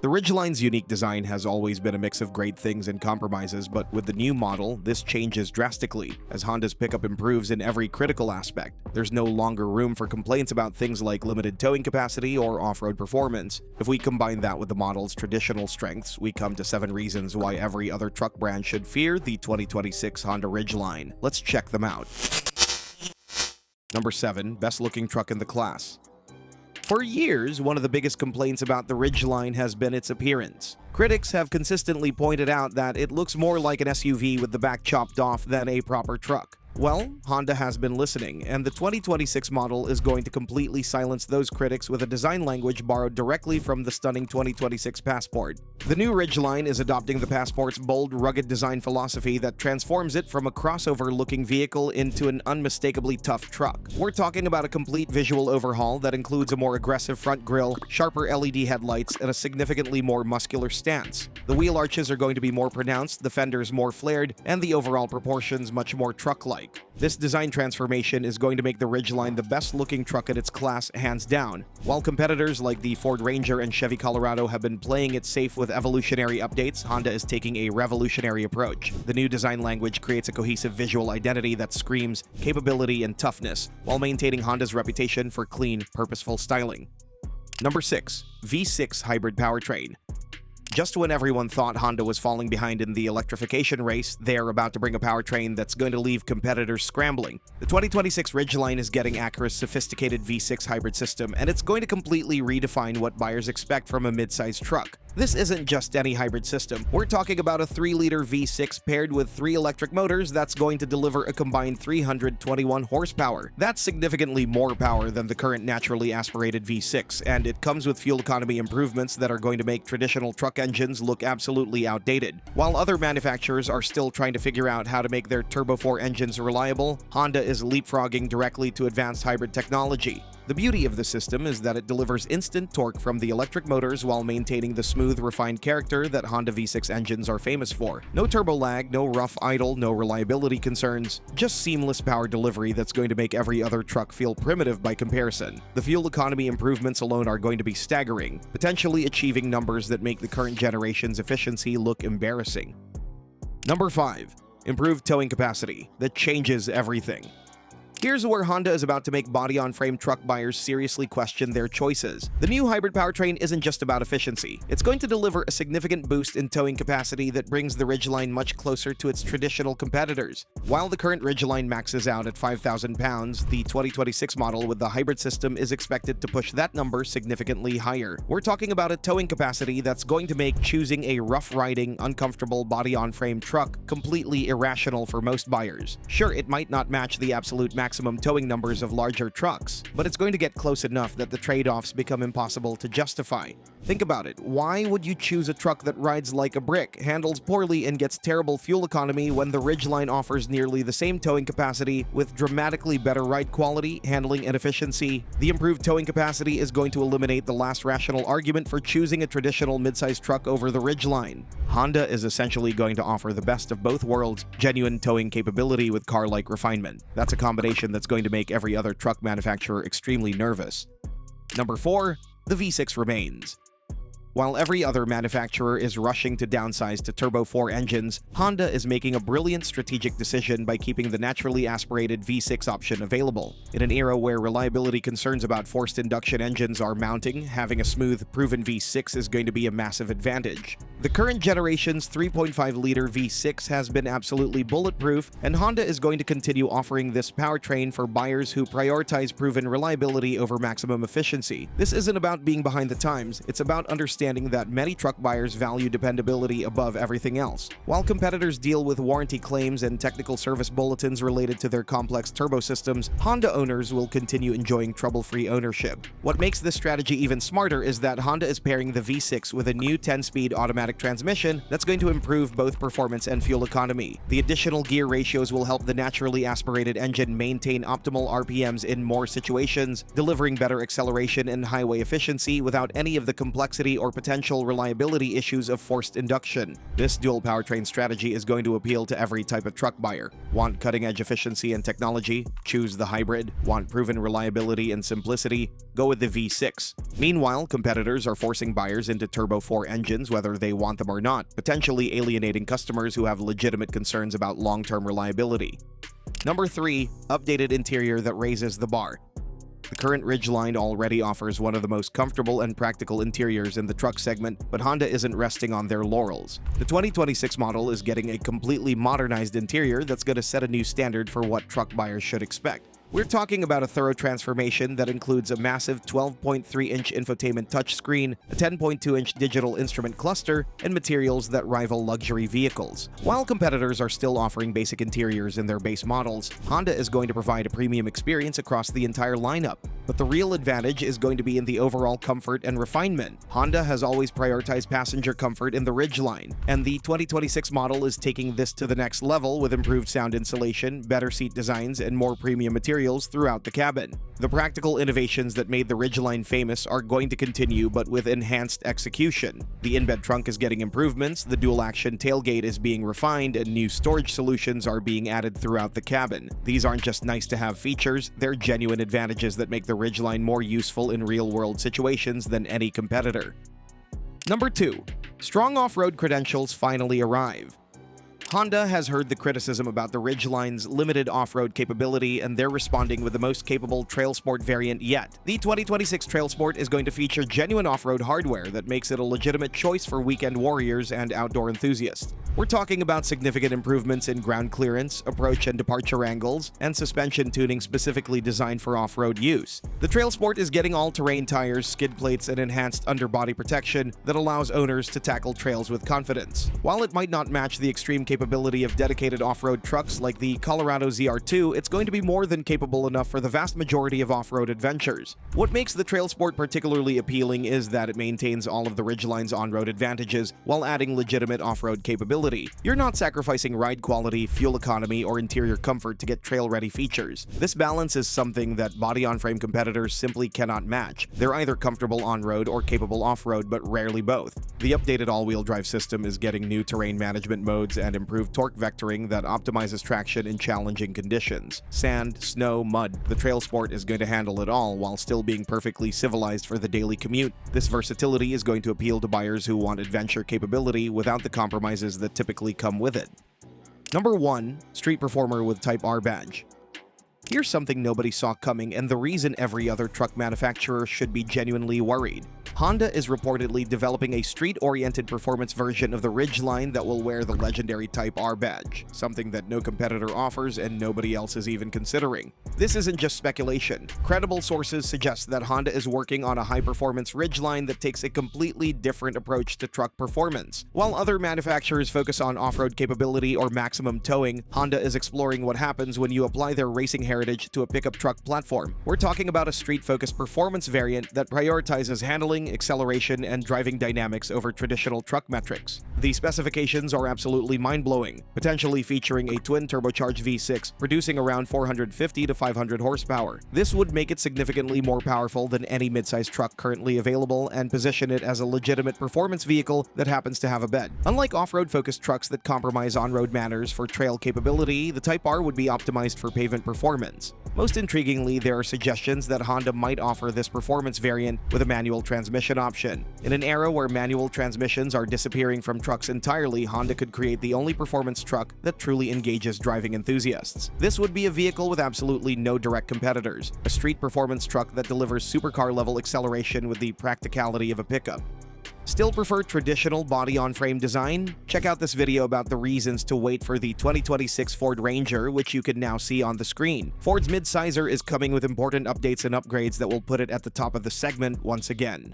The Ridgeline's unique design has always been a mix of great things and compromises, but with the new model, this changes drastically, as Honda's pickup improves in every critical aspect. There's no longer room for complaints about things like limited towing capacity or off-road performance. If we combine that with the model's traditional strengths, we come to 7 reasons why every other truck brand should fear the 2026 Honda Ridgeline. Let's check them out. Number 7. Best-looking truck in the class. For years, one of the biggest complaints about the Ridgeline has been its appearance. Critics have consistently pointed out that it looks more like an SUV with the back chopped off than a proper truck. Well, Honda has been listening, and the 2026 model is going to completely silence those critics with a design language borrowed directly from the stunning 2026 Passport. The new Ridgeline is adopting the Passport's bold, rugged design philosophy that transforms it from a crossover-looking vehicle into an unmistakably tough truck. We're talking about a complete visual overhaul that includes a more aggressive front grille, sharper LED headlights, and a significantly more muscular stance. The wheel arches are going to be more pronounced, the fenders more flared, and the overall proportions much more truck-like. This design transformation is going to make the Ridgeline the best-looking truck in its class, hands down. While competitors like the Ford Ranger and Chevy Colorado have been playing it safe with evolutionary updates, Honda is taking a revolutionary approach. The new design language creates a cohesive visual identity that screams capability and toughness, while maintaining Honda's reputation for clean, purposeful styling. Number 6. V6 Hybrid Powertrain. Just when everyone thought Honda was falling behind in the electrification race, they're about to bring a powertrain that's going to leave competitors scrambling. The 2026 Ridgeline is getting Acura's sophisticated V6 hybrid system, and it's going to completely redefine what buyers expect from a mid-size truck. This isn't just any hybrid system. We're talking about a 3-liter V6 paired with 3 electric motors that's going to deliver a combined 321 horsepower. That's significantly more power than the current naturally aspirated V6, and it comes with fuel economy improvements that are going to make traditional truck engines look absolutely outdated. While other manufacturers are still trying to figure out how to make their Turbo 4 engines reliable, Honda is leapfrogging directly to advanced hybrid technology. The beauty of the system is that it delivers instant torque from the electric motors while maintaining the smooth, refined character that Honda V6 engines are famous for. No turbo lag, no rough idle, no reliability concerns, just seamless power delivery that's going to make every other truck feel primitive by comparison. The fuel economy improvements alone are going to be staggering, potentially achieving numbers that make the current generation's efficiency look embarrassing. Number 5. Improved towing capacity that changes everything. Here's where Honda is about to make body-on-frame truck buyers seriously question their choices. The new hybrid powertrain isn't just about efficiency. It's going to deliver a significant boost in towing capacity that brings the Ridgeline much closer to its traditional competitors. While the current Ridgeline maxes out at 5,000 pounds, the 2026 model with the hybrid system is expected to push that number significantly higher. We're talking about a towing capacity that's going to make choosing a rough-riding, uncomfortable body-on-frame truck completely irrational for most buyers. Sure, it might not match the absolute maximum towing numbers of larger trucks, but it's going to get close enough that the trade-offs become impossible to justify. Think about it. Why would you choose a truck that rides like a brick, handles poorly, and gets terrible fuel economy when the Ridgeline offers nearly the same towing capacity with dramatically better ride quality, handling, and efficiency? The improved towing capacity is going to eliminate the last rational argument for choosing a traditional midsize truck over the Ridgeline. Honda is essentially going to offer the best of both worlds, genuine towing capability with car-like refinement. That's a combination that's going to make every other truck manufacturer extremely nervous. Number 4. The V6 remains. While every other manufacturer is rushing to downsize to Turbo 4 engines, Honda is making a brilliant strategic decision by keeping the naturally aspirated V6 option available. In an era where reliability concerns about forced induction engines are mounting, having a smooth, proven V6 is going to be a massive advantage. The current generation's 3.5-liter V6 has been absolutely bulletproof, and Honda is going to continue offering this powertrain for buyers who prioritize proven reliability over maximum efficiency. This isn't about being behind the times, it's about understanding that many truck buyers value dependability above everything else. While competitors deal with warranty claims and technical service bulletins related to their complex turbo systems, Honda owners will continue enjoying trouble-free ownership. What makes this strategy even smarter is that Honda is pairing the V6 with a new 10-speed automatic automatic transmission that's going to improve both performance and fuel economy. The additional gear ratios will help the naturally aspirated engine maintain optimal RPMs in more situations, delivering better acceleration and highway efficiency without any of the complexity or potential reliability issues of forced induction. This dual powertrain strategy is going to appeal to every type of truck buyer. Want cutting-edge efficiency and technology? Choose the hybrid. Want proven reliability and simplicity? Go with the V6. Meanwhile, competitors are forcing buyers into Turbo 4 engines whether they want them or not, potentially alienating customers who have legitimate concerns about long-term reliability. Number 3. Updated interior that raises the bar. The current Ridgeline already offers one of the most comfortable and practical interiors in the truck segment, but Honda isn't resting on their laurels. The 2026 model is getting a completely modernized interior that's going to set a new standard for what truck buyers should expect. We're talking about a thorough transformation that includes a massive 12.3-inch infotainment touchscreen, a 10.2-inch digital instrument cluster, and materials that rival luxury vehicles. While competitors are still offering basic interiors in their base models, Honda is going to provide a premium experience across the entire lineup. But the real advantage is going to be in the overall comfort and refinement. Honda has always prioritized passenger comfort in the Ridgeline, and the 2026 model is taking this to the next level with improved sound insulation, better seat designs, and more premium materials throughout the cabin. The practical innovations that made the Ridgeline famous are going to continue, but with enhanced execution. The in-bed trunk is getting improvements, the dual-action tailgate is being refined, and new storage solutions are being added throughout the cabin. These aren't just nice-to-have features, they're genuine advantages that make the Ridgeline more useful in real-world situations than any competitor. Number 2. Strong off-road credentials finally arrive. Honda has heard the criticism about the Ridgeline's limited off-road capability, and they're responding with the most capable Trail Sport variant yet. The 2026 Trail Sport is going to feature genuine off-road hardware that makes it a legitimate choice for weekend warriors and outdoor enthusiasts. We're talking about significant improvements in ground clearance, approach and departure angles, and suspension tuning specifically designed for off-road use. The Trail Sport is getting all-terrain tires, skid plates, and enhanced underbody protection that allows owners to tackle trails with confidence. While it might not match the extreme capability of dedicated off-road trucks like the Colorado ZR2, it's going to be more than capable enough for the vast majority of off-road adventures. What makes the Trail Sport particularly appealing is that it maintains all of the Ridgeline's on-road advantages while adding legitimate off-road capability. You're not sacrificing ride quality, fuel economy, or interior comfort to get trail-ready features. This balance is something that body-on-frame competitors simply cannot match. They're either comfortable on-road or capable off-road, but rarely both. The updated all-wheel drive system is getting new terrain management modes and improved torque vectoring that optimizes traction in challenging conditions. Sand, snow, mud. The Trail Sport is going to handle it all while still being perfectly civilized for the daily commute. This versatility is going to appeal to buyers who want adventure capability without the compromises that typically come with it. Number 1. Street Performer with Type R badge. Here's something nobody saw coming, and the reason every other truck manufacturer should be genuinely worried. Honda is reportedly developing a street-oriented performance version of the Ridgeline that will wear the legendary Type R badge, something that no competitor offers and nobody else is even considering. This isn't just speculation. Credible sources suggest that Honda is working on a high-performance Ridgeline that takes a completely different approach to truck performance. While other manufacturers focus on off-road capability or maximum towing, Honda is exploring what happens when you apply their racing heritage to a pickup truck platform. We're talking about a street-focused performance variant that prioritizes handling, acceleration, and driving dynamics over traditional truck metrics. The specifications are absolutely mind-blowing, potentially featuring a twin-turbocharged V6 producing around 450 to 500 horsepower. This would make it significantly more powerful than any midsize truck currently available and position it as a legitimate performance vehicle that happens to have a bed. Unlike off-road-focused trucks that compromise on-road manners for trail capability, the Type R would be optimized for pavement performance. Most intriguingly, there are suggestions that Honda might offer this performance variant with a manual transmission option. In an era where manual transmissions are disappearing from trucks entirely, Honda could create the only performance truck that truly engages driving enthusiasts. This would be a vehicle with absolutely no direct competitors, a street performance truck that delivers supercar-level acceleration with the practicality of a pickup. Still prefer traditional body-on-frame design? Check out this video about the reasons to wait for the 2026 Ford Ranger, which you can now see on the screen. Ford's midsizer is coming with important updates and upgrades that will put it at the top of the segment once again.